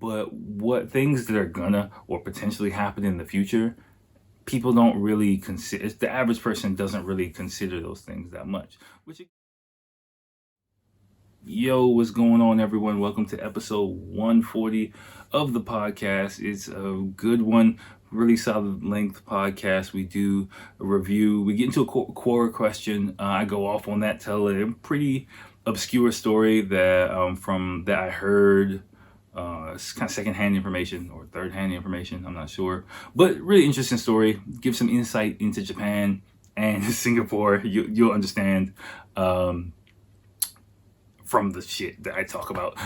but what things that are gonna or potentially happen in the future, people don't really consider. The average person doesn't really consider those things that much. Yo, what's going on, everyone? Welcome to episode 140 of the podcast. It's a good one, really solid length podcast. We do a review, we get into a core question. I go off on that, tell a pretty obscure story that I heard. It's kind of secondhand information or third-hand information, I'm not sure, but really interesting story. Give some insight into Japan and Singapore. You'll understand. From the shit that I talk about.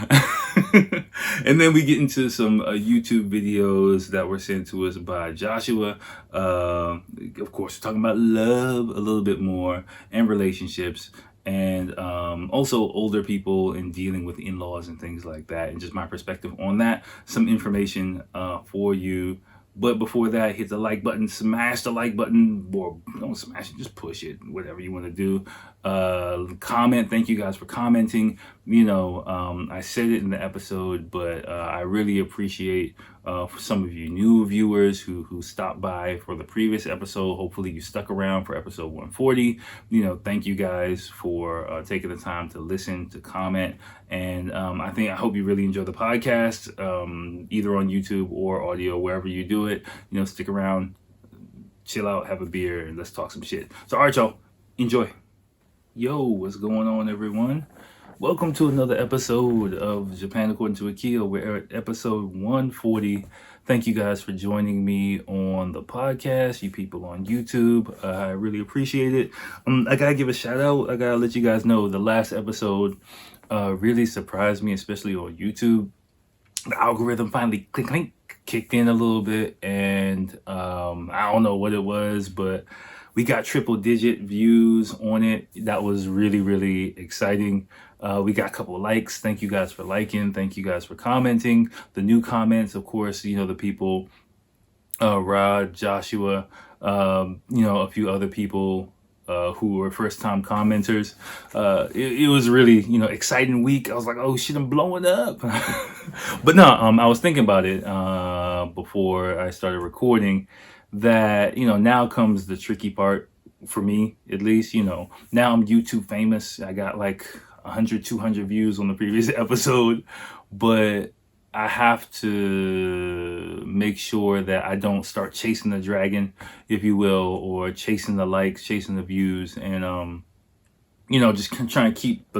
And then we get into some YouTube videos that were sent to us by Joshua. Of course, we're talking about love a little bit more and relationships, and also older people and dealing with in-laws and things like that, and just my perspective on that. Some information for you. But before that, hit the like button, smash the like button, or don't smash it, just push it, whatever you want to do. Comment, thank you guys for commenting. I said it in the episode, but I really appreciate for some of you new viewers who stopped by for the previous episode. Hopefully you stuck around for episode 140. Thank you guys for taking the time to listen, to comment. And I hope you really enjoy the podcast, either on YouTube or audio, wherever you do it. Stick around, chill out, have a beer, and let's talk some shit. So, all right, y'all, enjoy. Yo, what's going on, everyone? Welcome to another episode of Japan According to Akil. We're at episode 140. Thank you guys for joining me on the podcast, you people on YouTube. I really appreciate it. I gotta give a shout out. I gotta let you guys know the last episode really surprised me, especially on YouTube. The algorithm finally kicked in a little bit, and I don't know what it was, but we got triple digit views on it. That was really, really exciting. We got a couple of likes. Thank you guys for liking. Thank you guys for commenting. The new comments, of course, the people, Rod, Joshua, a few other people who were first time commenters. It was really, exciting week. I was like, oh shit, I'm blowing up. But no, I was thinking about it before I started recording, that now comes the tricky part for me, at least. Now I'm YouTube famous. I got like 100 200 views on the previous episode, but I have to make sure that I don't start chasing the dragon, if you will, or chasing the likes, chasing the views, and just trying to keep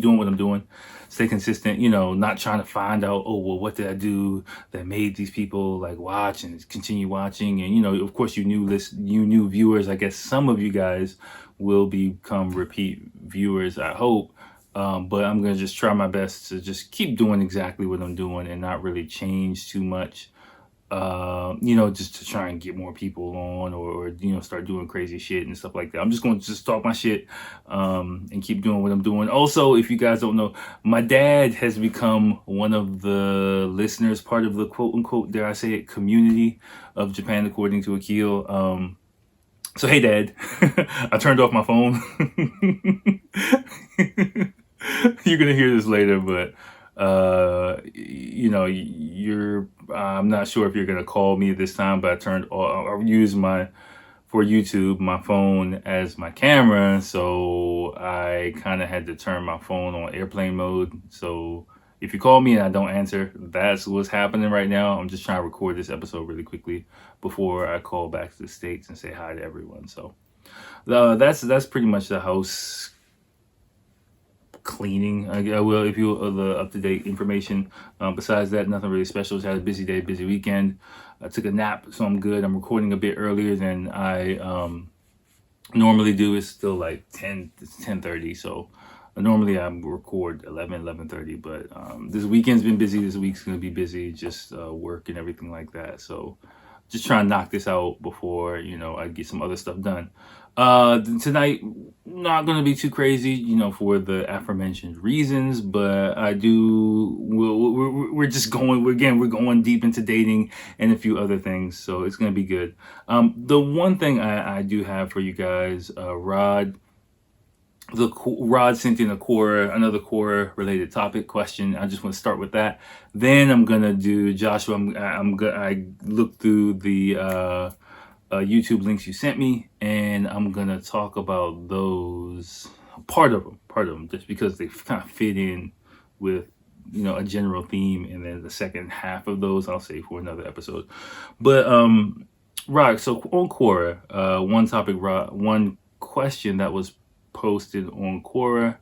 doing what I'm doing, stay consistent. Not trying to find out, oh well, what did I do that made these people like watch and continue watching. And of course, you new viewers. I guess some of you guys will become repeat viewers, I hope. But I'm gonna just try my best to just keep doing exactly what I'm doing and not really change too much. Just to try and get more people on, or start doing crazy shit and stuff like that. I'm just going to just talk my shit and keep doing what I'm doing. Also, if you guys don't know, my dad has become one of the listeners, part of the quote unquote, dare I say it, community of Japan According to Akil. So hey, Dad, I turned off my phone. You're gonna hear this later, but I'm not sure if you're gonna call me this time, but I use for YouTube my phone as my camera, so I kind of had to turn my phone on airplane mode. So if you call me and I don't answer, that's what's happening right now. I'm just trying to record this episode really quickly before I call back to the States and say hi to everyone. So that's pretty much the house cleaning. I will, if you the up-to-date information. Besides that, nothing really special. Just had a busy day, busy weekend. I took a nap, so I'm good. I'm recording a bit earlier than I normally do. It's still like 10:30, so normally I record 11:30, but this weekend's been busy. This week's gonna be busy, just work and everything like that. So just trying to knock this out before I get some other stuff done. Tonight, not going to be too crazy, for the aforementioned reasons, but we're just going, we're going deep into dating and a few other things, so it's going to be good. The one thing I do have for you guys, Rod Rod sent in another Quora related topic question. I just want to start with that. Then I'm gonna do Joshua. I looked through the YouTube links you sent me, and I'm gonna talk about those, part of them, just because they kind of fit in with a general theme, and then the second half of those I'll save for another episode. But Rod, so on Quora, one question that was posted on Quora,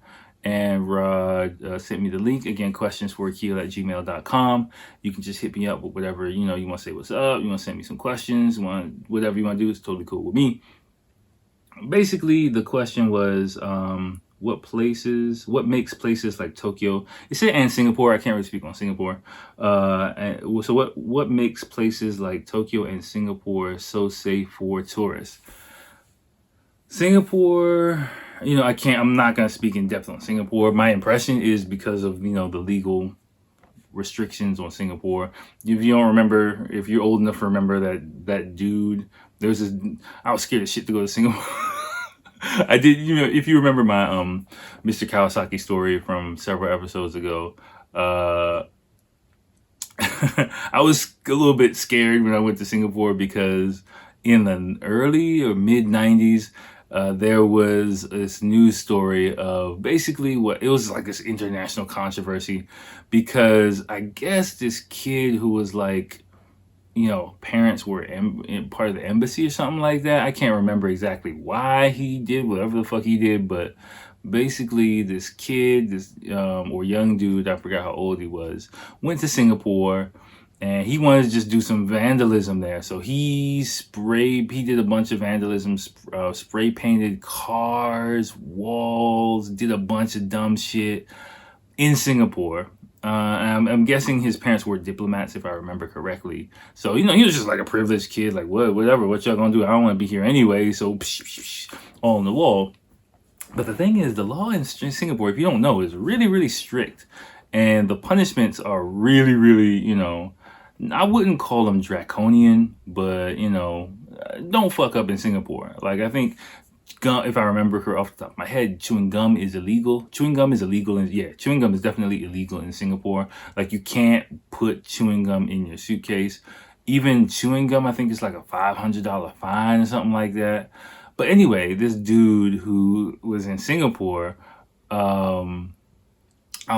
and Rod sent me the link. Again, questionsforakil@gmail.com. You can just hit me up with whatever, you want to say what's up, you want to send me some questions, whatever you want to do is totally cool with me. Basically, the question was, what makes places like Tokyo, it said, and Singapore, I can't really speak on Singapore, so what makes places like Tokyo and Singapore so safe for tourists? Singapore, I'm not going to speak in depth on Singapore. My impression is because of, the legal restrictions on Singapore. If you don't remember, if you're old enough to remember that dude, I was scared as shit to go to Singapore. I did, if you remember my Mr. Kawasaki story from several episodes ago, I was a little bit scared when I went to Singapore because in the early or mid 90s, there was this news story of basically it was like this international controversy, because I guess this kid who was like, parents were part of the embassy or something like that. I can't remember exactly why he did whatever the fuck he did, but basically this kid, or young dude, I forgot how old he was, went to Singapore, and he wanted to just do some vandalism there. So he did a bunch of vandalism, spray painted cars, walls, did a bunch of dumb shit in Singapore. I'm guessing his parents were diplomats, if I remember correctly. So, he was just like a privileged kid, like, whatever, what y'all gonna do? I don't want to be here anyway. So, all on the wall. But the thing is, the law in Singapore, if you don't know, is really, really strict. And the punishments are really, really, I wouldn't call them draconian, but, don't fuck up in Singapore. Like, I think, if I remember off the top of my head, chewing gum is illegal. Chewing gum is definitely illegal in Singapore. Like, you can't put chewing gum in your suitcase. Even chewing gum, I think it's like a $500 fine or something like that. But anyway, this dude who was in Singapore, I'll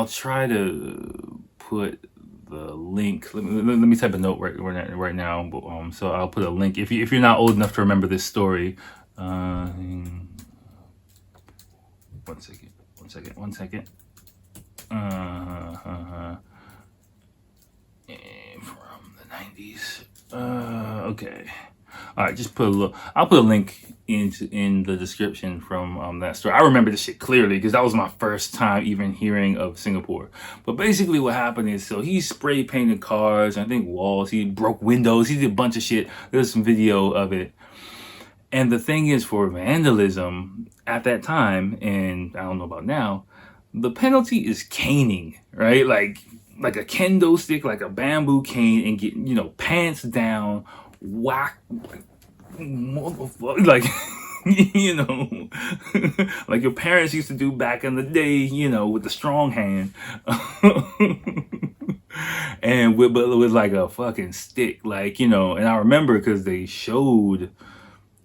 try to put the link. Let me type a note right now. But, so I'll put a link. If you're not old enough to remember this story, one second. From the 90s. Okay. All right, just I'll put a link in the description from that story. I remember this shit clearly because that was my first time even hearing of Singapore. But basically what happened is, so he spray painted cars, I think walls, he broke windows, he did a bunch of shit. There's some video of it. And the thing is, for vandalism at that time, and I don't know about now, the penalty is caning, right? Like a kendo stick, like a bamboo cane, and get, pants down, whack, motherfucker, like, like your parents used to do back in the day, with the strong hand. And with like a fucking stick, like, and I remember because they showed,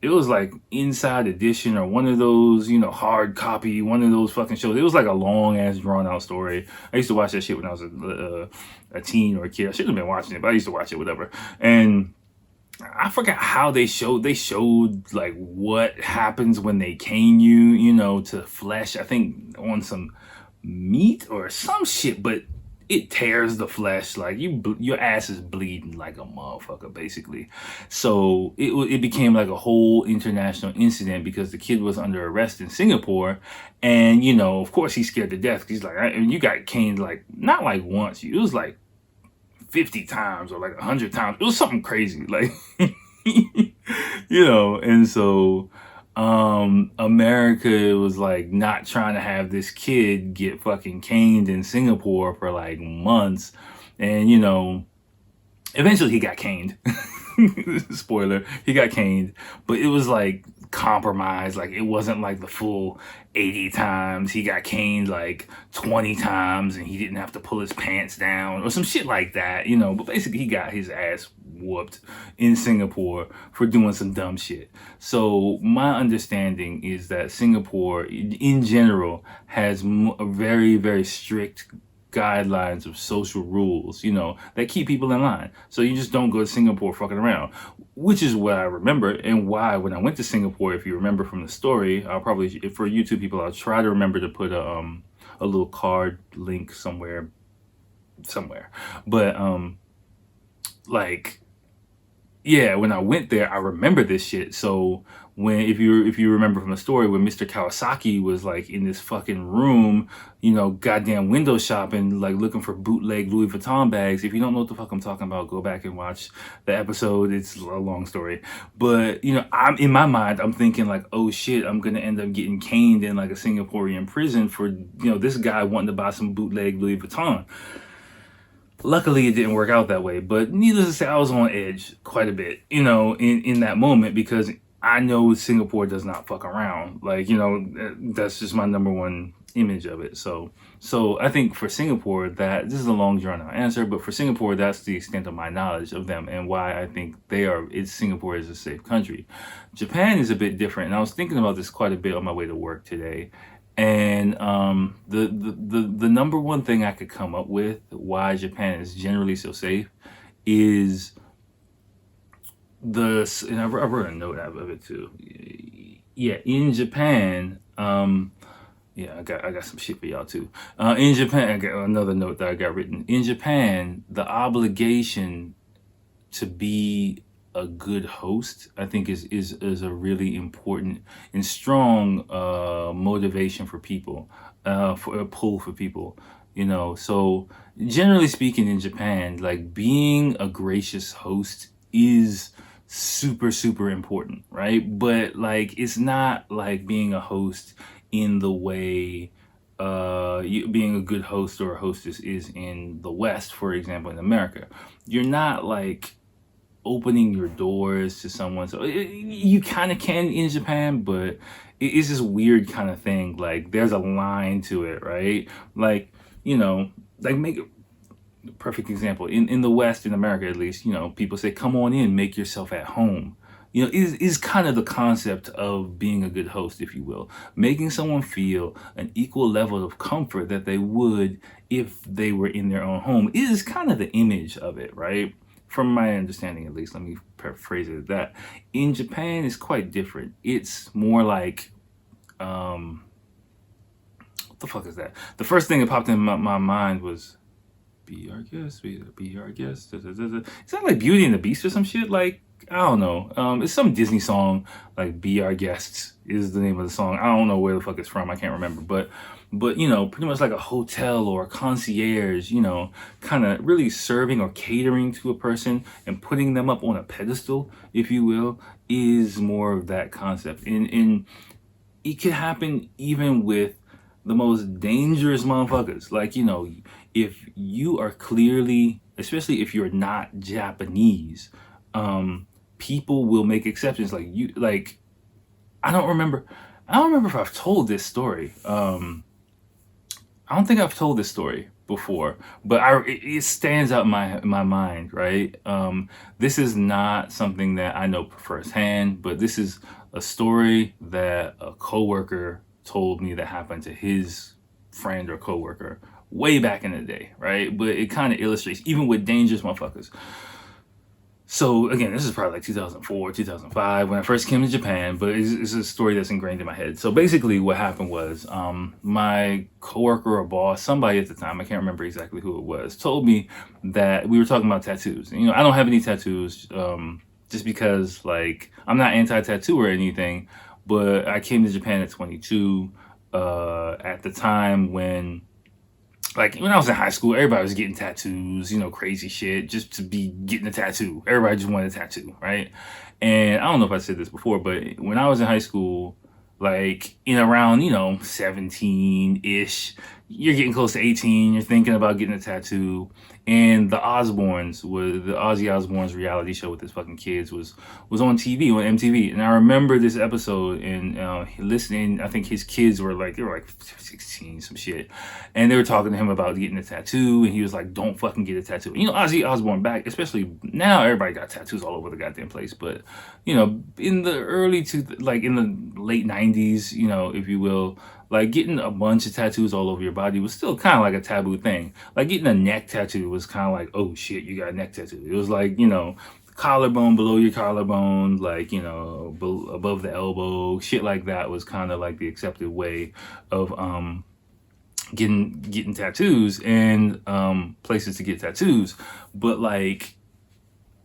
it was like Inside Edition or one of those, hard copy, one of those fucking shows. It was like a long ass drawn out story. I used to watch that shit when I was a teen or a kid. I shouldn't have been watching it, but I used to watch it, whatever. And I forgot how they showed like what happens when they cane you, to flesh, I think on some meat or some shit, but it tears the flesh, like your ass is bleeding like a motherfucker, basically. So it became like a whole international incident because the kid was under arrest in Singapore, and of course he's scared to death. He's like, you got caned like not like once, it was like 50 times or like 100 times. It was something crazy, like and so America was like not trying to have this kid get fucking caned in Singapore for like months, and eventually he got caned. Spoiler, he got caned, but it was like compromised. Like, it wasn't like the full 80 times. He got caned like 20 times and he didn't have to pull his pants down or some shit like that, you know. But basically, he got his ass whooped in Singapore for doing some dumb shit. So my understanding is that Singapore in general has a very, very strict guidelines of social rules, you know, that keep people in line. So you just don't go to Singapore fucking around, which is what I remember, and why when I went to Singapore, if you remember from the story, I'll probably, for YouTube people, I'll try to remember to put a little card link somewhere. But like, yeah, when I went there, I remember this shit. So when, if you remember from the story, when Mr. Kawasaki was like in this fucking room, you know, goddamn window shopping, like looking for bootleg Louis Vuitton bags. If you don't know what the fuck I'm talking about, go back and watch the episode. It's a long story. But, you know, I'm in my mind, I'm thinking like, oh shit, I'm going to end up getting caned in like a Singaporean prison for, you know, this guy wanting to buy some bootleg Louis Vuitton. Luckily, it didn't work out that way. But needless to say, I was on edge quite a bit, you know, in that moment, because I know Singapore does not fuck around. Like, you know, that's just my number one image of it. So I think for Singapore, that this is a long drawn out answer, but for Singapore, that's the extent of my knowledge of them and why I think Singapore is a safe country. Japan is a bit different, and I was thinking about this quite a bit on my way to work today. And the number one thing I could come up with why Japan is generally so safe is and I wrote a note out of it too. Yeah, in Japan, yeah, I got some shit for y'all too. In Japan, I got another note that I got written. In Japan, the obligation to be a good host, I think, is a really important and strong motivation for people, for a pull for people, you know. So generally speaking, in Japan, like, being a gracious host is super, super important, right? But like, it's not like being a host in the way being a good host or a hostess is in the West, for example, in America. You're not like opening your doors to someone. So you kind of can in Japan, but it's this weird kind of thing. Like, there's a line to it, right? Like, you know, like, make a perfect example. In the West, in America at least, you know, people say, come on in, make yourself at home. You know, is kind of the concept of being a good host, if you will. Making someone feel an equal level of comfort that they would if they were in their own home is kind of the image of it, right? From my understanding, at least. Let me paraphrase it as that. In Japan, it's quite different. It's more like, what the fuck is that? The first thing that popped in my mind was, be our guest, be our guest. Is that like Beauty and the Beast or some shit? Like, I don't know. It's some Disney song, like Be Our Guests is the name of the song. I don't know where the fuck it's from. I can't remember. But you know, pretty much like a hotel or a concierge, you know, kind of really serving or catering to a person and putting them up on a pedestal, if you will, is more of that concept. And it could happen even with the most dangerous motherfuckers. Like, you know, if you are clearly, especially if you're not Japanese, people will make exceptions. Like, you, like, I don't remember if I've told this story. I don't think I've told this story before, but it stands out in my mind, right? This is not something that I know firsthand, but this is a story that a coworker told me that happened to his friend or coworker way back in the day, right? But it kind of illustrates, even with dangerous motherfuckers. So again, this is probably like 2004, 2005 when I first came to Japan, but it's a story that's ingrained in my head. So basically what happened was, my coworker or boss, somebody at the time, I can't remember exactly who it was, told me that we were talking about tattoos. And, you know, I don't have any tattoos, just because, like, I'm not anti-tattoo or anything, but I came to Japan at 22, at the time when, like, when I was in high school, everybody was getting tattoos, you know, crazy shit, just to be getting a tattoo. Everybody just wanted a tattoo, right? And I don't know if I said this before, but when I was in high school, like, in around, you know, 17-ish, you're getting close to 18, you're thinking about getting a tattoo, and the Ozzy Osbourne's reality show with his fucking kids was on TV, on MTV. And I remember this episode and listening, I think his kids were like, 16, some shit. And they were talking to him about getting a tattoo, and he was like, don't fucking get a tattoo. You know, Ozzy Osbourne back, especially now, everybody got tattoos all over the goddamn place. But, you know, in the in the late 90s, you know, if you will, like getting a bunch of tattoos all over your body was still kind of like a taboo thing. Like getting a neck tattoo was kind of like, oh shit, you got a neck tattoo. It was like, you know, collarbone, below your collarbone, like, you know, above the elbow, shit like that was kind of like the accepted way of getting tattoos and places to get tattoos. But like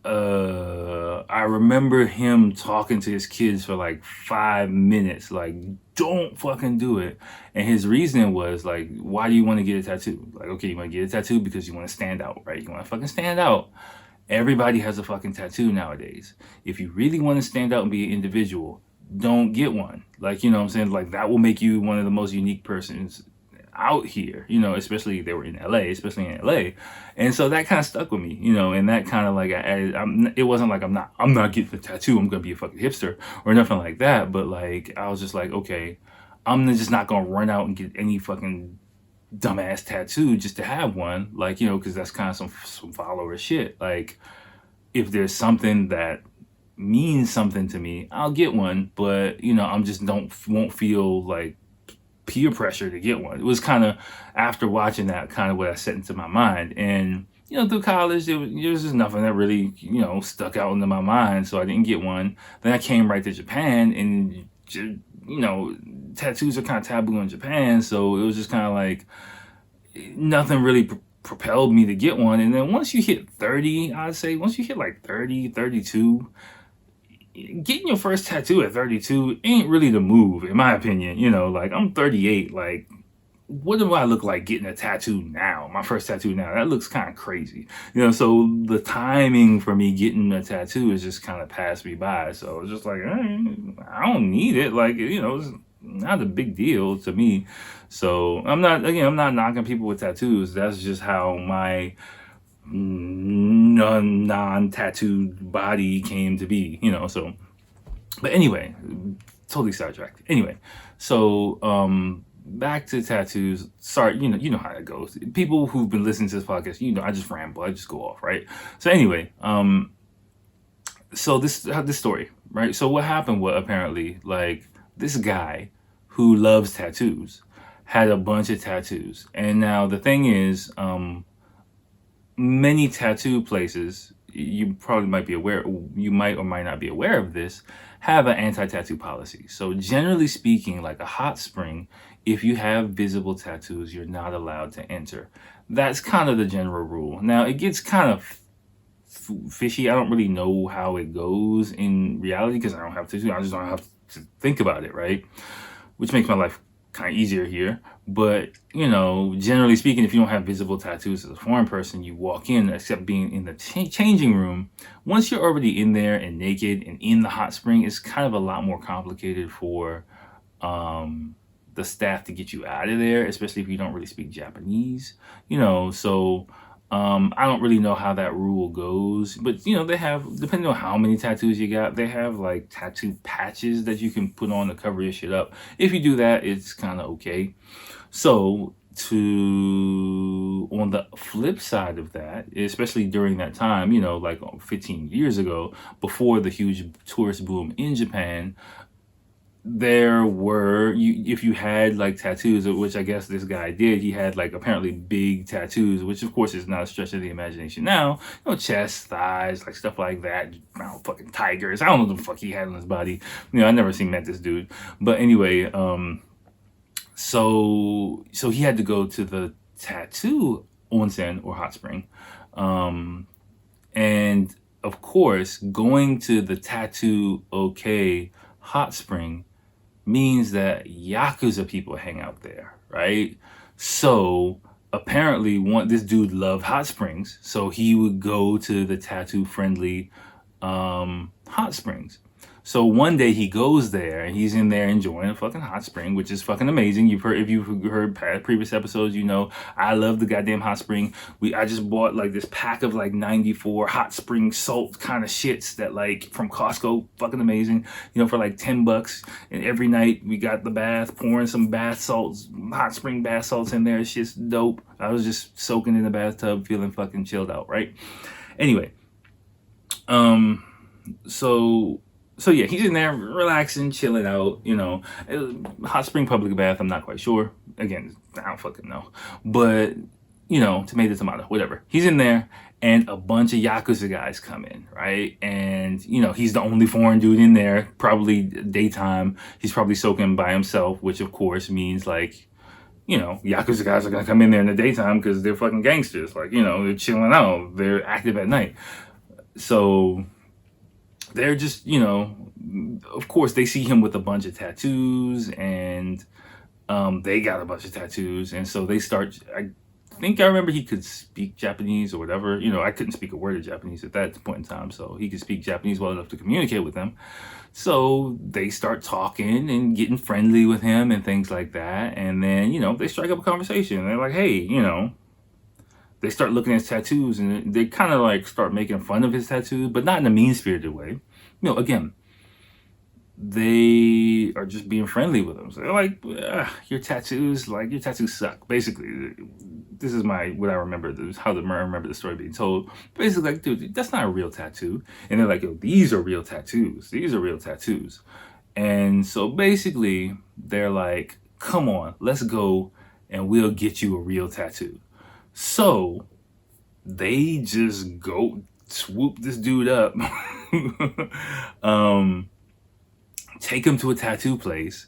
I remember him talking to his kids for like 5 minutes, like, don't fucking do it. And his reasoning was like, why do you want to get a tattoo? Like, okay, you want to get a tattoo because you want to stand out, right? You want to fucking stand out. Everybody has a fucking tattoo nowadays. If you really want to stand out and be an individual, don't get one. Like, you know what I'm saying? Like, that will make you one of the most unique persons out here, you know, especially they were in especially in LA. And so that kind of stuck with me, you know, and that kind of like it wasn't like I'm not getting the tattoo, I'm gonna be a fucking hipster or nothing like that. But like, I was just like, okay, I'm just not gonna run out and get any fucking dumbass tattoo just to have one, like, you know, because that's kind of some follower shit. Like, if there's something that means something to me, I'll get one, but you know, I'm just won't feel like peer pressure to get one. It was kind of after watching that kind of what I set into my mind. And you know, through college there was just nothing that really, you know, stuck out into my mind, so I didn't get one. Then I came right to Japan, and you know, tattoos are kind of taboo in Japan, so it was just kind of like nothing really propelled me to get one. And then once you hit 30, I'd say once you hit like 30, 32, getting your first tattoo at 32 ain't really the move, in my opinion. You know, like, I'm 38. Like, what do I look like getting a tattoo now? My first tattoo now, that looks kind of crazy. You know, so the timing for me getting a tattoo is just kind of passed me by. So it's just like, I don't need it. Like, you know, it's not a big deal to me. So I'm not knocking people with tattoos. That's just how my non-tattooed body came to be, you know. So, but anyway, totally sidetracked. Anyway, so back to tattoos. Sorry, you know how that goes. People who've been listening to this podcast, you know, I just ramble, I just go off, right? So anyway, so this story, right? So what happened was, apparently, like, this guy who loves tattoos had a bunch of tattoos. And now the thing is, many tattoo places, you probably might be aware, you might or might not be aware of this, have an anti-tattoo policy. So generally speaking, like a hot spring, if you have visible tattoos, you're not allowed to enter. That's kind of the general rule. Now, it gets kind of fishy. I don't really know how it goes in reality because I don't have tattoos. I just don't have to think about it, right? Which makes my life kind of easier here. But, you know, generally speaking, if you don't have visible tattoos as a foreign person, you walk in, except being in the changing room. Once you're already in there and naked and in the hot spring, it's kind of a lot more complicated for the staff to get you out of there, especially if you don't really speak Japanese, you know. So I don't really know how that rule goes, but you know, they have, depending on how many tattoos you got, they have like tattoo patches that you can put on to cover your shit up. If you do that, it's kind of okay. So on the flip side of that, especially during that time, you know, like 15 years ago, before the huge tourist boom in Japan, there were, if you had like tattoos, which I guess this guy did, he had like apparently big tattoos, which of course is not a stretch of the imagination now, you know, chest, thighs, like stuff like that. I don't know, fucking tigers, I don't know what the fuck he had on his body, you know. I never met this dude, but anyway, so he had to go to the tattoo onsen or hot spring, and of course going to the tattoo hot spring means that Yakuza people hang out there, right? So apparently this dude loved hot springs, so he would go to the tattoo friendly hot springs. So one day he goes there and he's in there enjoying a fucking hot spring, which is fucking amazing. If you've heard previous episodes, you know I love the goddamn hot spring. I just bought like this pack of like 94 hot spring salt kind of shits that like from Costco, fucking amazing. You know, for like $10. And every night we got the bath, pouring some bath salts, hot spring bath salts in there. It's just dope. I was just soaking in the bathtub, feeling fucking chilled out, right? Anyway, so yeah, he's in there relaxing, chilling out, you know. Hot spring public bath, I'm not quite sure. Again, I don't fucking know. But, you know, tomato, whatever. He's in there and a bunch of Yakuza guys come in, right? And, you know, he's the only foreign dude in there, probably daytime. He's probably soaking by himself, which of course means like, you know, Yakuza guys are gonna come in there in the daytime because they're fucking gangsters. Like, you know, they're chilling out. They're active at night. So they're just, you know, of course they see him with a bunch of tattoos and they got a bunch of tattoos. And so they start, I remember he could speak Japanese or whatever. You know, I couldn't speak a word of Japanese at that point in time. So he could speak Japanese well enough to communicate with them. So they start talking and getting friendly with him and things like that. And then, you know, they strike up a conversation. They're like, hey, you know, they start looking at his tattoos and they kind of like start making fun of his tattoos, but not in a mean-spirited way. You know, again, they are just being friendly with him. So they're like, your tattoos suck. Basically, this is what I remember, how I remember the story being told. Basically, like, dude, that's not a real tattoo. And they're like, yo, these are real tattoos. These are real tattoos. And so basically, they're like, come on, let's go and we'll get you a real tattoo. So they just go swoop this dude up, take him to a tattoo place,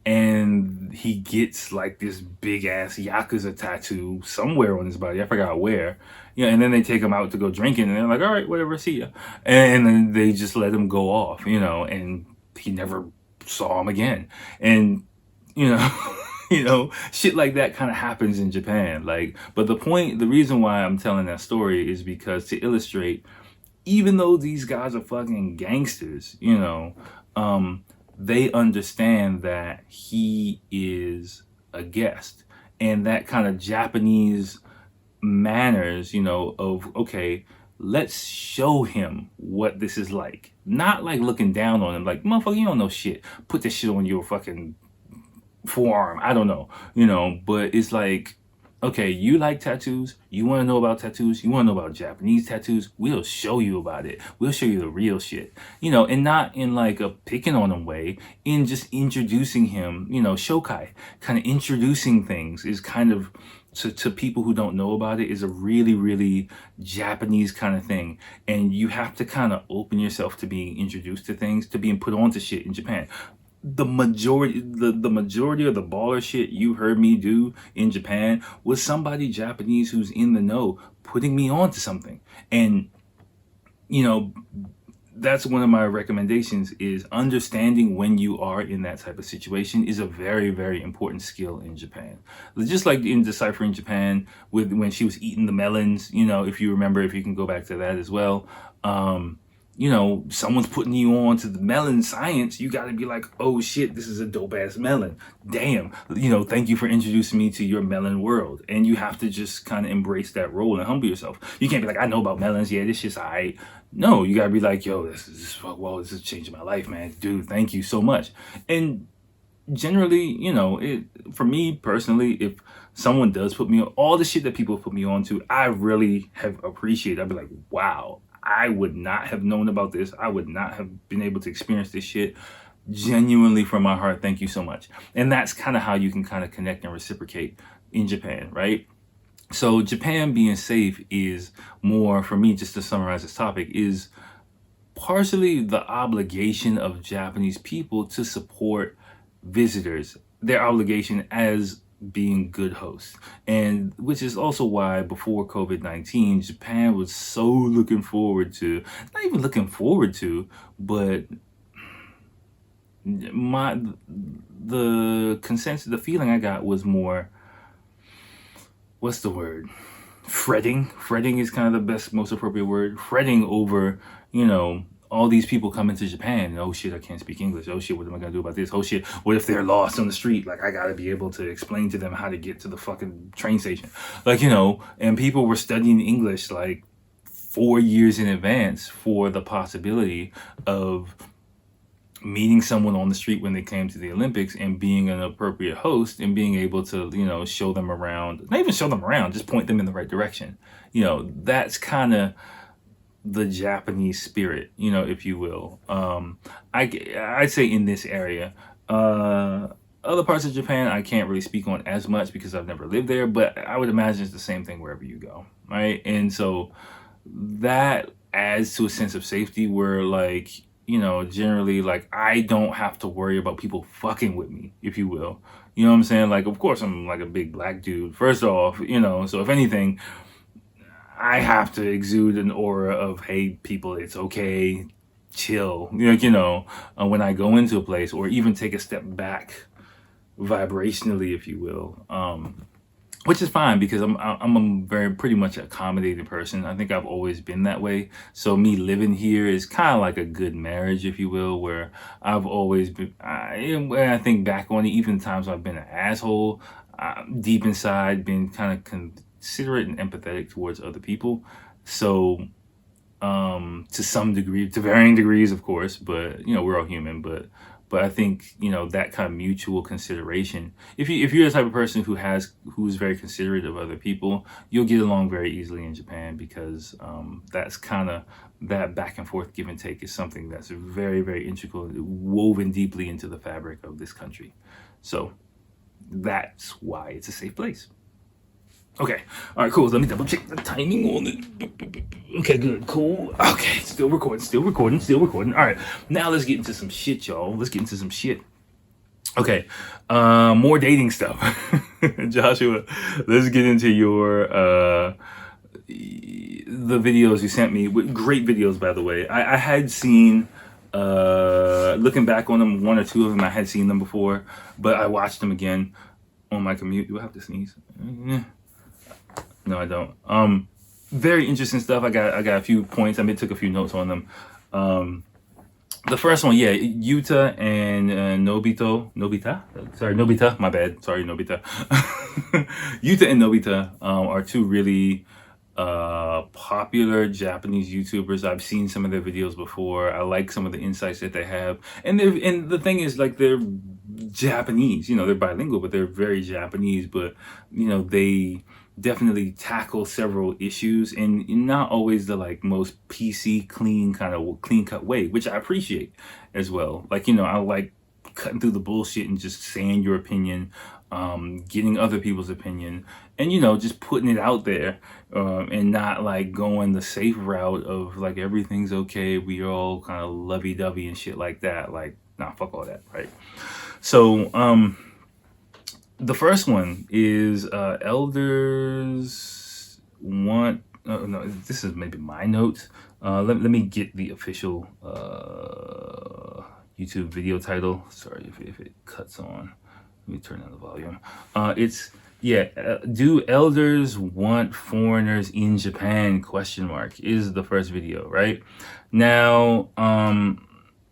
and he gets like this big ass Yakuza tattoo somewhere on his body. I forgot where. Yeah, and then they take him out to go drinking, and they're like, all right, whatever, see ya. And then they just let him go off, you know, and he never saw him again. And, you know, you know, shit like that kind of happens in Japan. Like, but the reason why I'm telling that story is because to illustrate, even though these guys are fucking gangsters, you know, they understand that he is a guest, and that kind of Japanese manners, you know, of, okay, let's show him what this is like. Not like looking down on him, like, motherfucker, you don't know shit. Put this shit on your fucking forearm. I don't know, you know, but it's like, okay, you like tattoos, you want to know about tattoos, you want to know about Japanese tattoos, we'll show you about it. We'll show you the real shit, you know, and not in like a picking on him way, in just introducing him, you know, shokai, kind of introducing things is kind of, to people who don't know about it, is a really, really Japanese kind of thing. And you have to kind of open yourself to being introduced to things, to being put onto shit in Japan. The majority of the baller shit you heard me do in Japan was somebody Japanese who's in the know putting me on to something. And, you know, that's one of my recommendations, is understanding when you are in that type of situation is a very, very important skill in Japan. Just like in Deciphering Japan, with when she was eating the melons, you know, if you remember, if you can go back to that as well. You know, someone's putting you on to the melon science, you got to be like, oh shit, this is a dope ass melon. Damn, you know, thank you for introducing me to your melon world. And you have to just kind of embrace that role and humble yourself. You can't be like, I know about melons. Yeah, this shit's all right. No, you got to be like, yo, this is changing my life, man. Dude, thank you so much. And generally, you know, for me personally, if someone does put me on, all the shit that people put me on to, I really have appreciated. I'd be like, wow, I would not have known about this. I would not have been able to experience this shit. Genuinely, from my heart, thank you so much. And that's kind of how you can kind of connect and reciprocate in Japan, right? So Japan being safe is more, for me, just to summarize this topic, is partially the obligation of Japanese people to support visitors, their obligation as being good hosts. And which is also why before COVID-19, Japan was so looking forward to, not even looking forward to, but the consensus, the feeling I got was more, what's the word? Fretting is kind of the best, most appropriate word. Fretting over, you know, all these people come into Japan and, oh shit, I can't speak English. Oh shit, what am I gonna do about this? Oh shit, what if they're lost on the street? Like, I gotta be able to explain to them how to get to the fucking train station. Like, you know, and people were studying English like 4 years in advance for the possibility of meeting someone on the street when they came to the Olympics and being an appropriate host and being able to, you know, show them around, not even show them around, just point them in the right direction. You know, that's kind of the Japanese spirit, you know, if you will. I'd say in this area. Other parts of Japan, I can't really speak on as much because I've never lived there, but I would imagine it's the same thing wherever you go, right? And so that adds to a sense of safety where, like, you know, generally, like, I don't have to worry about people fucking with me, if you will. You know what I'm saying? Like, of course, I'm like a big black dude, first off, you know, so if anything, I have to exude an aura of, hey, people, it's okay, chill, you know, when I go into a place, or even take a step back vibrationally, if you will, which is fine because I'm a very pretty much accommodating person. I think I've always been that way. So me living here is kind of like a good marriage, if you will, where I've always been. When I think back on it, even times I've been an asshole, deep inside, been kind of considerate and empathetic towards other people. So to some degree, to varying degrees, of course, but you know, we're all human. But I think, you know, that kind of mutual consideration, if you're the type of person who's very considerate of other people, you'll get along very easily in Japan, because that's kind of, that back and forth give and take is something that's very, very integral, woven deeply into the fabric of this country. So that's why it's a safe place. Okay, all right, cool. Let me double check the timing on it. Okay, good, cool. Okay, still recording. All right, now let's get into some shit, y'all. Let's get into some shit. Okay, more dating stuff. Joshua, let's get into your the videos you sent me. Great videos, by the way. I had seen, looking back on them, 1 or 2 of them I had seen them before, but I watched them again on my commute. Do I have to sneeze? No, I don't. Very interesting stuff. I got a few points. I took a few notes on them. The first one, yeah, Yuta and Nobita. My bad. Sorry, Nobita. Yuta and Nobita are two really popular Japanese YouTubers. I've seen some of their videos before. I like some of the insights that they have, and the thing is, like, they're Japanese. You know, they're bilingual, but they're very Japanese. But you know, they definitely tackle several issues, and not always the like most PC clean cut way, which I appreciate as well. Like, you know, I like cutting through the bullshit and just saying your opinion, getting other people's opinion, and you know, just putting it out there, and not like going the safe route of like everything's okay, we all kind of lovey-dovey and shit like that. Like, nah, fuck all that, right? So the first one is elders want, no, this is maybe my notes. Let me get the official YouTube video title. Sorry if it cuts on. Let me turn down the volume. It's, yeah, do elders want foreigners in Japan? Question mark is the first video, right? Now,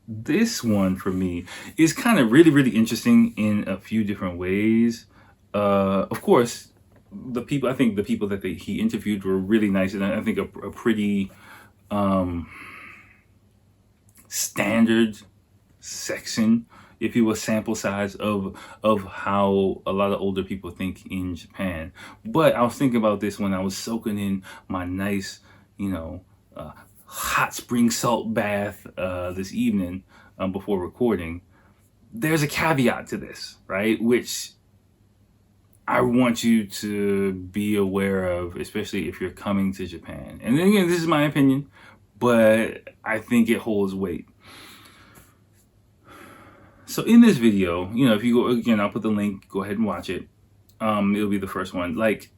this one for me is kind of really interesting in a few different ways. Of course, I think the people that he interviewed were really nice, and I think a pretty standard section, if you will, sample size of how a lot of older people think in Japan. But I was thinking about this when I was soaking in my nice, you know, hot spring salt bath this evening before recording. There's a caveat to this, right? Which I want you to be aware of, especially if you're coming to Japan. And then again, this is my opinion, but I think it holds weight. So in this video, you know, if you go, again, I'll put the link, go ahead and watch it. It'll be the first one. Like,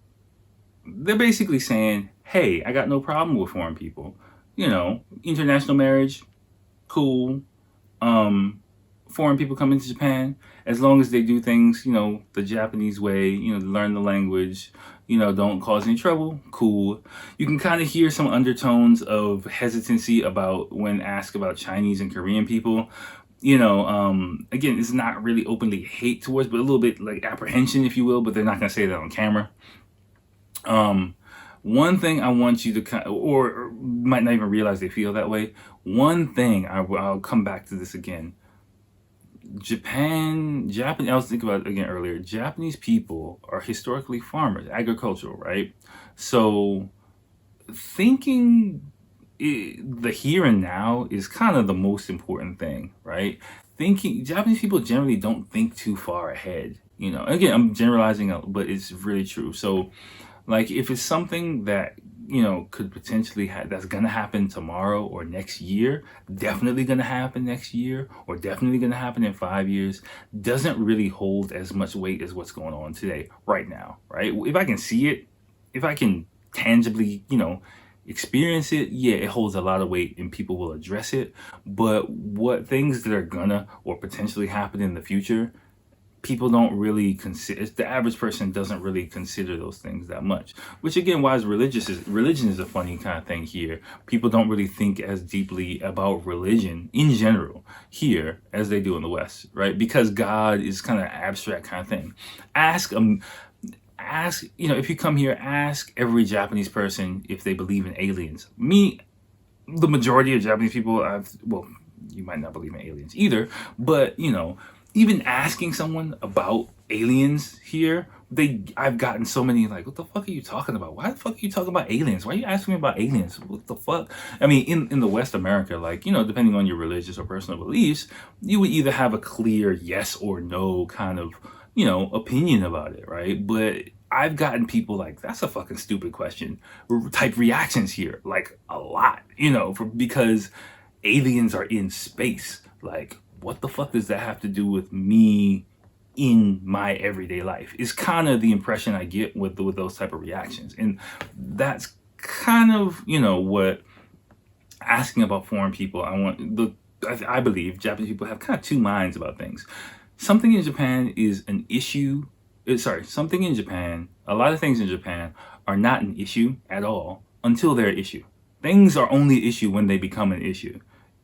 they're basically saying, hey, I got no problem with foreign people. You know, international marriage, cool. Foreign people coming to Japan, as long as they do things, you know, the Japanese way, you know, learn the language, don't cause any trouble, cool. You can kind of hear some undertones of hesitancy about when asked about Chinese and Korean people. Again, it's not really openly hate towards, but a little bit like apprehension, if you will, but they're not going to say that on camera. One thing I want you to or might not even realize they feel that way. One thing, I'll come back to this again. Japanese, I was thinking about it again earlier. Japanese people are historically farmers, agricultural, right? So thinking the here and now is kind of the most important thing, right? Japanese people generally don't think too far ahead. Again, I'm generalizing, but it's really true. So, like, if it's something that could potentially that's gonna happen tomorrow or next year, definitely gonna happen next year, or definitely gonna happen in 5 years, doesn't really hold as much weight as what's going on today, right now, right? If I can see it, if I can tangibly, experience it, yeah, it holds a lot of weight and people will address it. But what things that are gonna or potentially happen in the future, people don't really consider. The average person doesn't really consider those things that much, which again, why religion is a funny kind of thing here. People don't really think as deeply about religion in general here as they do in the West, right? Because God is kind of abstract kind of thing. Ask if you come here, ask every Japanese person if they believe in aliens. The majority of Japanese people, you might not believe in aliens either, but even asking someone about aliens here, I've gotten so many like, what the fuck are you talking about? Why the fuck are you talking about aliens? Why are you asking me about aliens? What the fuck? I mean, in the West America, like, depending on your religious or personal beliefs, you would either have a clear yes or no kind of, opinion about it, right? But I've gotten people like, that's a fucking stupid question type reactions here, like a lot, because aliens are in space. Like, what the fuck does that have to do with me in my everyday life? Is kind of the impression I get with those type of reactions. And that's kind of, what asking about foreign people, I believe Japanese people have kind of two minds about things. Something in Japan is an issue. Something in Japan, a lot of things in Japan are not an issue at all until they're an issue. Things are only an issue when they become an issue,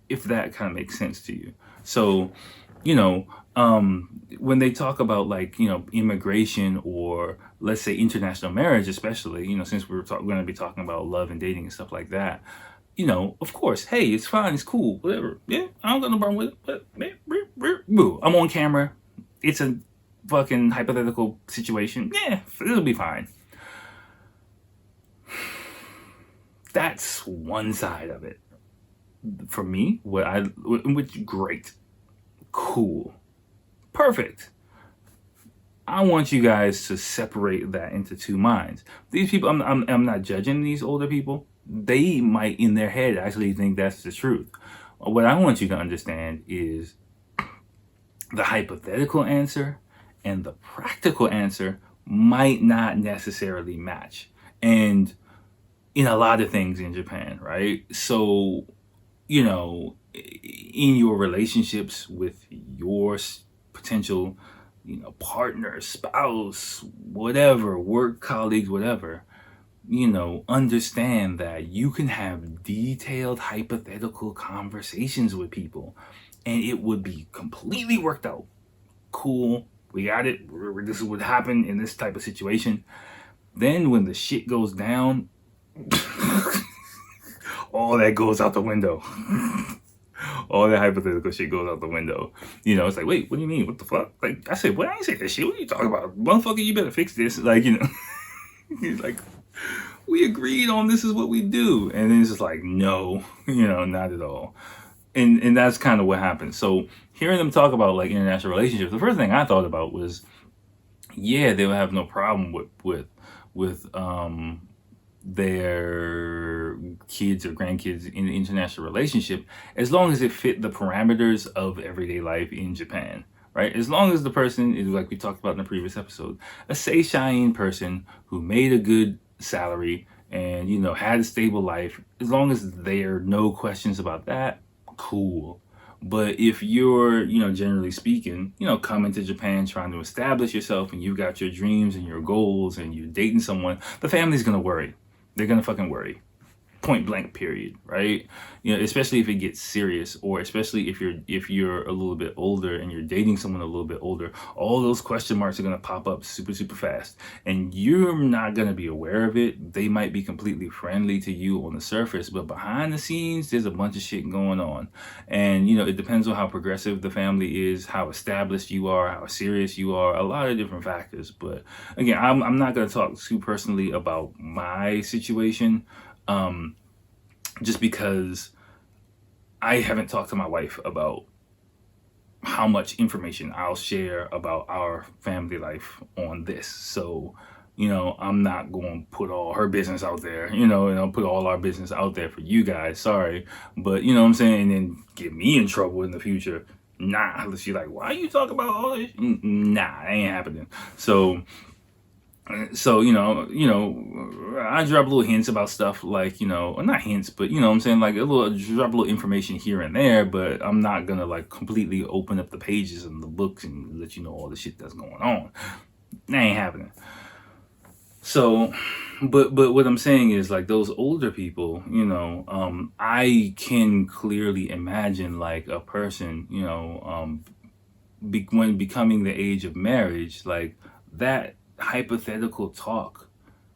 if that kind of makes sense to you. So, when they talk about like, immigration or let's say international marriage, especially, since we're going to be talking about love and dating and stuff like that, of course, hey, it's fine, it's cool, whatever. Yeah, I don't got no problem with it, but I'm on camera. It's a fucking hypothetical situation. Yeah, it'll be fine. That's one side of it. For me, which great, cool, perfect. I want you guys to separate that into two minds. These people, I'm not judging these older people. They might in their head actually think that's the truth. What I want you to understand is the hypothetical answer and the practical answer might not necessarily match. And in a lot of things in Japan, right? So, in your relationships with your potential, partner, spouse, whatever, work colleagues, whatever, understand that you can have detailed hypothetical conversations with people and it would be completely worked out. Cool, we got it. This is what happened in this type of situation. Then when the shit goes down, all that goes out the window. All that hypothetical shit goes out the window. It's like, wait, what do you mean? What the fuck? Like, I said, well, I ain't say that shit. What are you talking about? Motherfucker, you better fix this. Like, he's like, we agreed on this is what we do. And then it's just like, no, not at all. And that's kind of what happens. So hearing them talk about like international relationships, the first thing I thought about was, yeah, they would have no problem with their kids or grandkids in an international relationship, as long as it fit the parameters of everyday life in Japan, right? As long as the person is, like we talked about in the previous episode, a seishain person who made a good salary and, had a stable life, as long as there are no questions about that, cool. But if you're, generally speaking, coming to Japan trying to establish yourself and you've got your dreams and your goals and you're dating someone, the family's gonna worry. They're gonna fucking worry. Point blank, period. Right? Especially if it gets serious, or especially if you're a little bit older and you're dating someone a little bit older, all those question marks are gonna pop up super, super fast, and you're not gonna be aware of it. They might be completely friendly to you on the surface, but behind the scenes, there's a bunch of shit going on. And it depends on how progressive the family is, how established you are, how serious you are, a lot of different factors. But again, I'm not gonna talk too personally about my situation. Just because I haven't talked to my wife about how much information I'll share about our family life on this. So, I'm not going to put all her business out there, and put all our business out there for you guys. Sorry. But, what I'm saying? And then get me in trouble in the future. Nah. She's like, why you talk about all this? Nah, that ain't happening. So, I drop little hints about stuff like, or not hints, but I'm saying, like, drop a little information here and there, but I'm not gonna like completely open up the pages and the books and let you know all the shit that's going on. That ain't happening. So, but what I'm saying is, like, those older people, I can clearly imagine like a person, when becoming the age of marriage, like that hypothetical talk,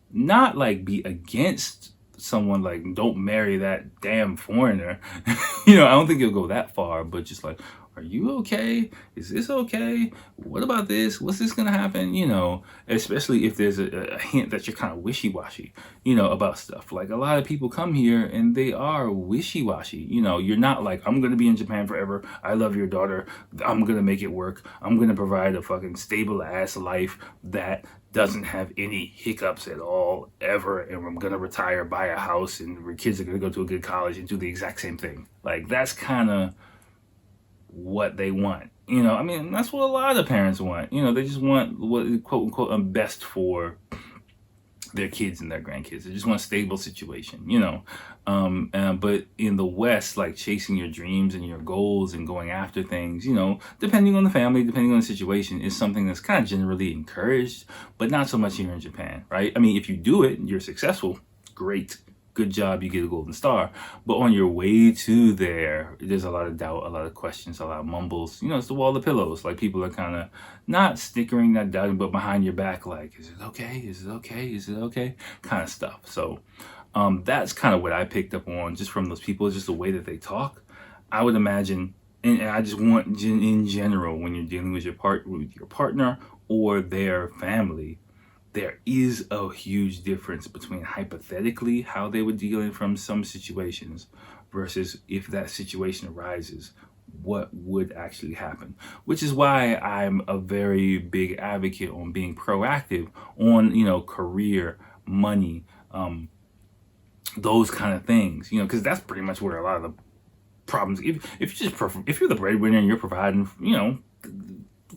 not like be against someone, like don't marry that damn foreigner. I don't think it'll go that far, but just like, are you okay? Is this okay? What about this? What's this gonna happen? Especially if there's a hint that you're kind of wishy-washy, about stuff. Like, a lot of people come here and they are wishy-washy. You're not like, I'm gonna be in Japan forever. I love your daughter. I'm gonna make it work. I'm gonna provide a fucking stable ass life that doesn't have any hiccups at all ever, and I'm gonna retire, buy a house, and our kids are gonna go to a good college and do the exact same thing. Like, that's kind of what they want. That's what a lot of parents want. They just want what, quote unquote, best for their kids and their grandkids. They just want a stable situation. But in the West, like, chasing your dreams and your goals and going after things, depending on the family, depending on the situation, is something that's kind of generally encouraged, but not so much here in Japan, right? If you do it, you're successful, great. Good job, you get a golden star. But on your way to there, there's a lot of doubt, a lot of questions, a lot of mumbles. It's the wall of pillows. Like, people are kind of not snickering, not doubting, but behind your back, like, is it okay? Is it okay? Is it okay? Kind of stuff. So that's kind of what I picked up on just from those people, just the way that they talk. I would imagine, and I just want in general, when you're dealing with your partner or their family, there is a huge difference between hypothetically how they would deal in from some situations versus if that situation arises, what would actually happen. Which is why I'm a very big advocate on being proactive on, career, money, those kind of things, because that's pretty much where a lot of the problems, if you're the breadwinner and you're providing,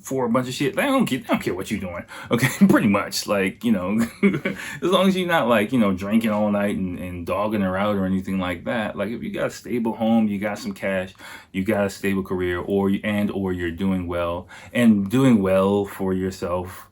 for a bunch of shit, they don't care what you're doing. Okay, pretty much, like, as long as you're not like, drinking all night and dogging her out or anything like that. Like, if you got a stable home, you got some cash, you got a stable career, or you're doing well, and doing well for yourself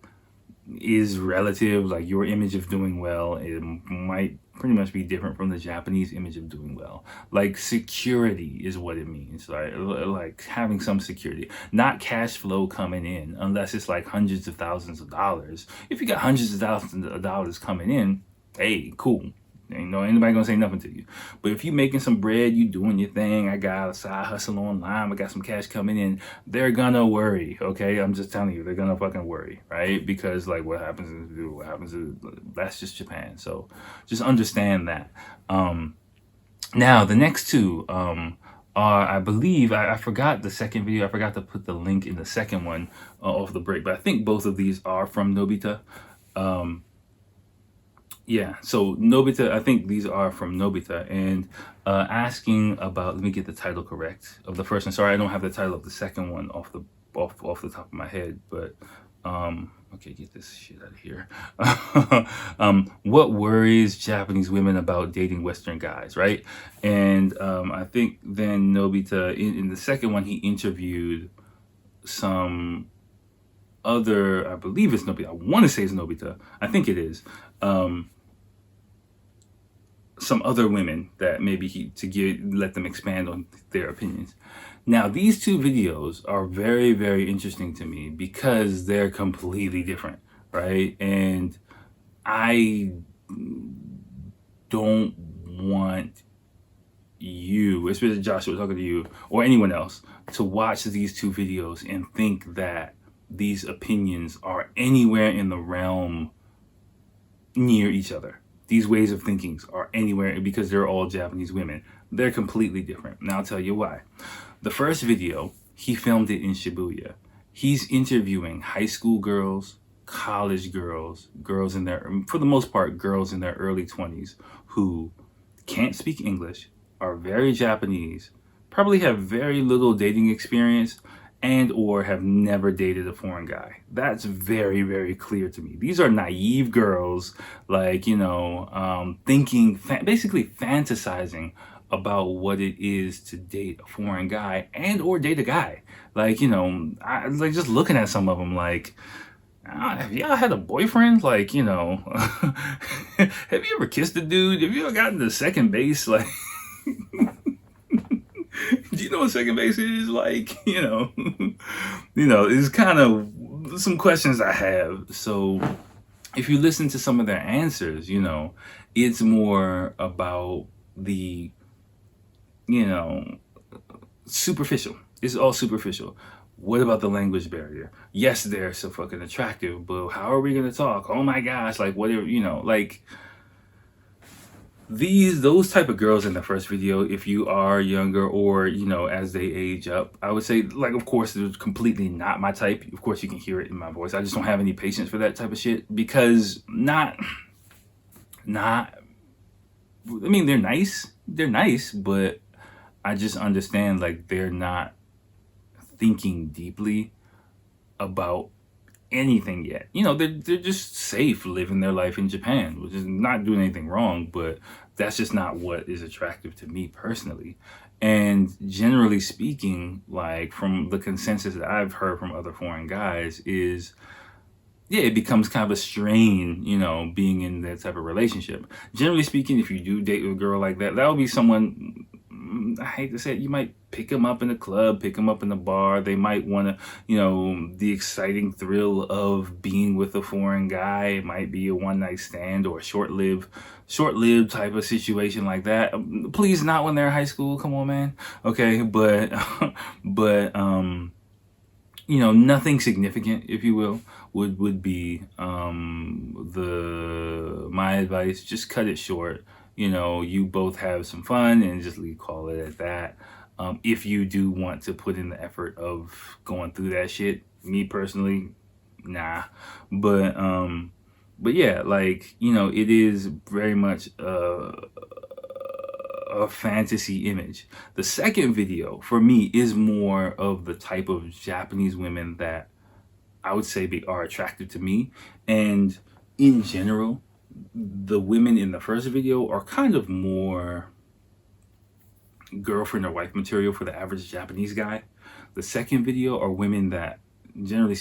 is relative. Like, your image of doing well, it might pretty much be different from the Japanese image of doing well. Like, security is what it means, right? Like, having some security, not cash flow coming in, unless it's like hundreds of thousands of dollars. If you got hundreds of thousands of dollars coming in, hey, cool. Ain't anybody gonna say nothing to you. But if you making some bread, you doing your thing, I got a side hustle online, I got some cash coming in, they're gonna worry, okay? I'm just telling you, they're gonna fucking worry, right? Because, like, what happens is that's just Japan. So just understand that. Now, the next two are, I believe, I forgot the second video. I forgot to put the link in the second one off the break, but I think both of these are from Nobita. Yeah, so Nobita, I think these are from Nobita, and asking about, let me get the title correct of the first one. Sorry, I don't have the title of the second one off the top of my head, but Okay, get this shit out of here. What worries Japanese women about dating Western guys, right? And I think then Nobita, in the second one, he interviewed some other, I believe it's Nobita. I want to say it's Nobita. I think it is. Some other women that maybe let them expand on their opinions. Now, these two videos are very, very interesting to me because they're completely different, right? And I don't want you, especially Joshua, talking to you, or anyone else, to watch these two videos and think that these opinions are anywhere in the realm near each other. These ways of thinking are anywhere, because they're all Japanese women. They're completely different. Now I'll tell you why. The first video, he filmed it in Shibuya. He's interviewing high school girls, college girls, girls in their, for the most part, girls in their early 20s who can't speak English, are very Japanese, probably have very little dating experience, and or have never dated a foreign guy. That's very, very clear to me. These are naive girls, like, thinking, basically fantasizing about what it is to date a foreign guy and or date a guy. Like, I like just looking at some of them, like, have y'all had a boyfriend? Like, have you ever kissed a dude? Have you ever gotten to second base? Like, do you know what second base is? Like, it's kind of some questions I have. So if you listen to some of their answers, it's more about the, superficial. It's all superficial. What about the language barrier? Yes, they're so fucking attractive, but how are we gonna talk? Oh my gosh, like whatever, like those type of girls in the first video, if you are younger or, as they age up, I would say, like, of course, they're completely not my type. Of course, you can hear it in my voice. I just don't have any patience for that type of shit because I mean, they're nice, but I just understand, like, they're not thinking deeply about anything yet. They're just safe living their life in Japan, which is not doing anything wrong, but that's just not what is attractive to me personally. And generally speaking, like from the consensus that I've heard from other foreign guys is, yeah, it becomes kind of a strain, being in that type of relationship. Generally speaking, if you do date a girl like that, that'll be someone, I hate to say it, you might pick them up in the club, pick them up in the bar. They might want to, the exciting thrill of being with a foreign guy. It might be a one-night stand or a short-lived type of situation like that. Please, not when they're in high school. Come on, man. Okay, but nothing significant, if you will, would be my advice. Just cut it short. You both have some fun and just call it at that. If you do want to put in the effort of going through that shit, me personally, nah. But yeah, like, it is very much a fantasy image. The second video for me is more of the type of Japanese women that I would say are attractive to me. And in general, the women in the first video are kind of more girlfriend or wife material for the average Japanese guy. The second video are women that generally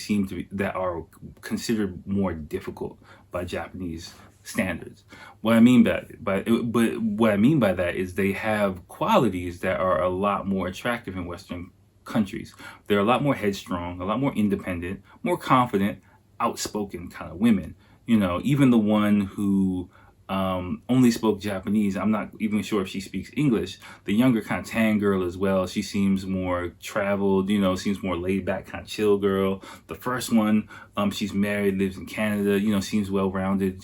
that are considered more difficult by Japanese standards. What I mean by that is they have qualities that are a lot more attractive in Western countries. They're a lot more headstrong, a lot more independent, more confident, outspoken kind of women. Even the one who only spoke Japanese, I'm not even sure if she speaks English. The younger kind of tan girl as well, she seems more traveled, seems more laid back, kind of chill girl. The first one, she's married, lives in Canada, seems well-rounded,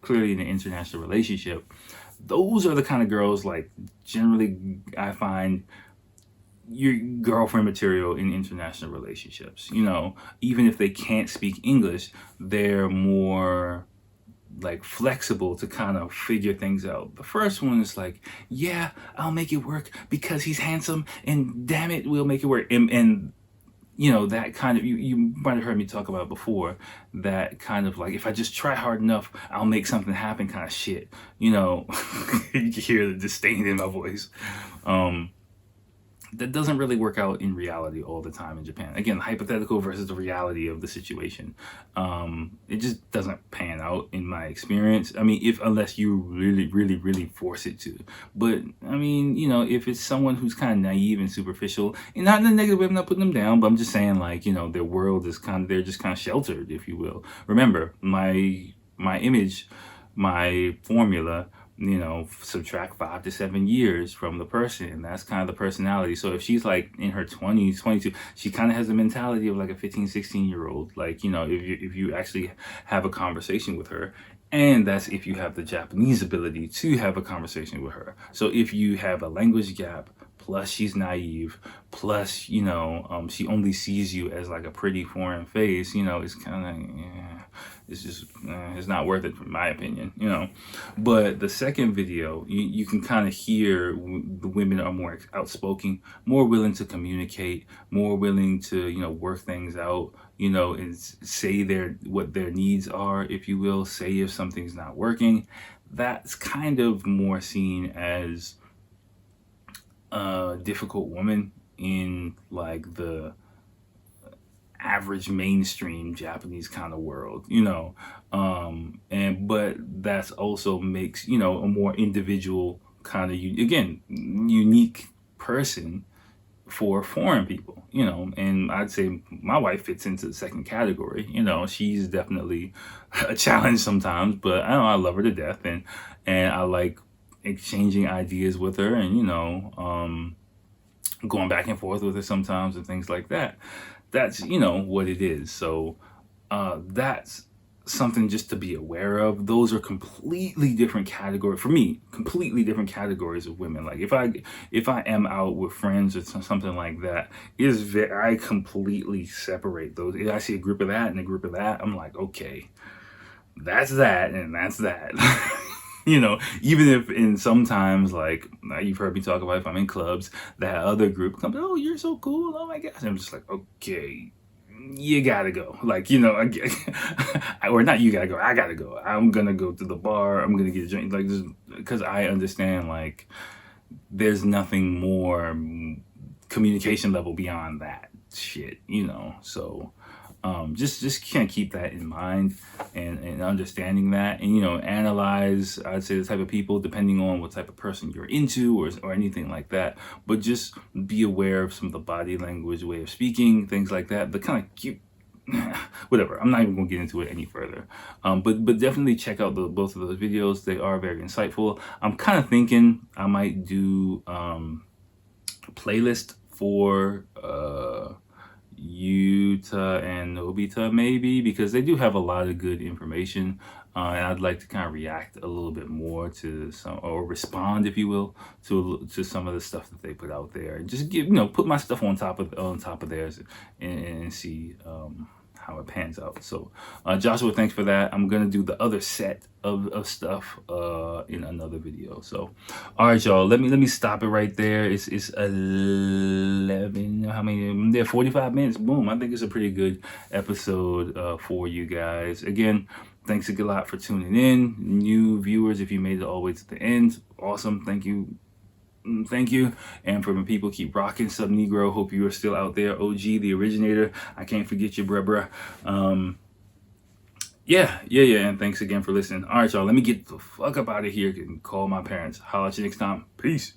clearly in an international relationship. Those are the kind of girls, like, generally I find your girlfriend material in international relationships. Even if they can't speak English, they're more like flexible to kind of figure things out. The first one is like, yeah, I'll make it work because he's handsome, and damn it, we'll make it work. And you know, that kind of, you might have heard me talk about before, that kind of like, if I just try hard enough, I'll make something happen kind of shit, you know. You can hear the disdain in my voice. That doesn't really work out in reality all the time in Japan. Again, hypothetical versus the reality of the situation. It just doesn't pan out in my experience. I mean, unless you really force it to. But I mean, you know, if it's someone who's kind of naive and superficial, and not in a negative way, I'm not putting them down, but I'm just saying, like, you know, their world is they're just kind of sheltered, if you will. Remember, my image, my formula, you know, subtract 5 to 7 years from the person, and that's kind of the personality. So if she's like in her 20s, 22, she kind of has the mentality of like a 15, 16-year-old. Like, you know, if you actually have a conversation with her, and that's if you have the Japanese ability to have a conversation with her. So if you have a language gap, plus she's naive, plus, you know, she only sees you as like a pretty foreign face, you know, it's kind of, yeah, it's just, it's not worth it, in my opinion, you know. But the second video, you can kind of hear the women are more outspoken, more willing to communicate, more willing to, you know, work things out, you know, and say what their needs are, if you will, say if something's not working. That's kind of more seen as a difficult woman in like the average mainstream Japanese kind of world, you know. But that's also makes, you know, a more individual kind of, again, unique person for foreign people, you know. And I'd say my wife fits into the second category, you know. She's definitely a challenge sometimes, but I know I love her to death, and I like exchanging ideas with her, and, you know, going back and forth with her sometimes and things like that. That's, you know, what it is. So that's something just to be aware of. Those are completely different categories for me, completely different categories of women. Like if I am out with friends or something like that, I completely separate those. If I see a group of that and a group of that, I'm like, okay, that's that and that's that. You know, even if in sometimes, like you've heard me talk about, if I'm in clubs, that other group comes, oh, you're so cool, oh my gosh, I'm just like, okay, you gotta go. Like, you know, or not, you gotta go, I gotta go. I'm gonna go to the bar, I'm gonna get a drink, like, just because I understand, like, there's nothing more communication level beyond that shit, you know. So just can't keep that in mind, and understanding that, and, you know, analyze, I'd say, the type of people depending on what type of person you're into, or anything like that. But just be aware of some of the body language, way of speaking, things like that, the kind of cute whatever. I'm not even gonna get into it any further. But definitely check out both of those videos. They are very insightful. I'm kind of thinking I might do a playlist for Yuta and Nobita, maybe, because they do have a lot of good information, and I'd like to kind of react a little bit more to some, or respond, if you will, to some of the stuff that they put out there, and just give, you know, put my stuff on top of theirs, and see how it pans out. So Joshua, thanks for that. I'm gonna do the other set of stuff in another video. So all right, y'all, let me stop it right there. It's 11, how many there, 45 minutes. Boom. I think it's a pretty good episode for you guys. Again, thanks a lot for tuning in. New viewers, if you made it all the way to the end, awesome. Thank you. And for my people, keep rocking. Sub Negro, hope you are still out there. OG, the originator, I can't forget you, bruh. Yeah, and thanks again for listening. All right, y'all, let me get the fuck up out of here and call my parents. Holla at you next time. Peace.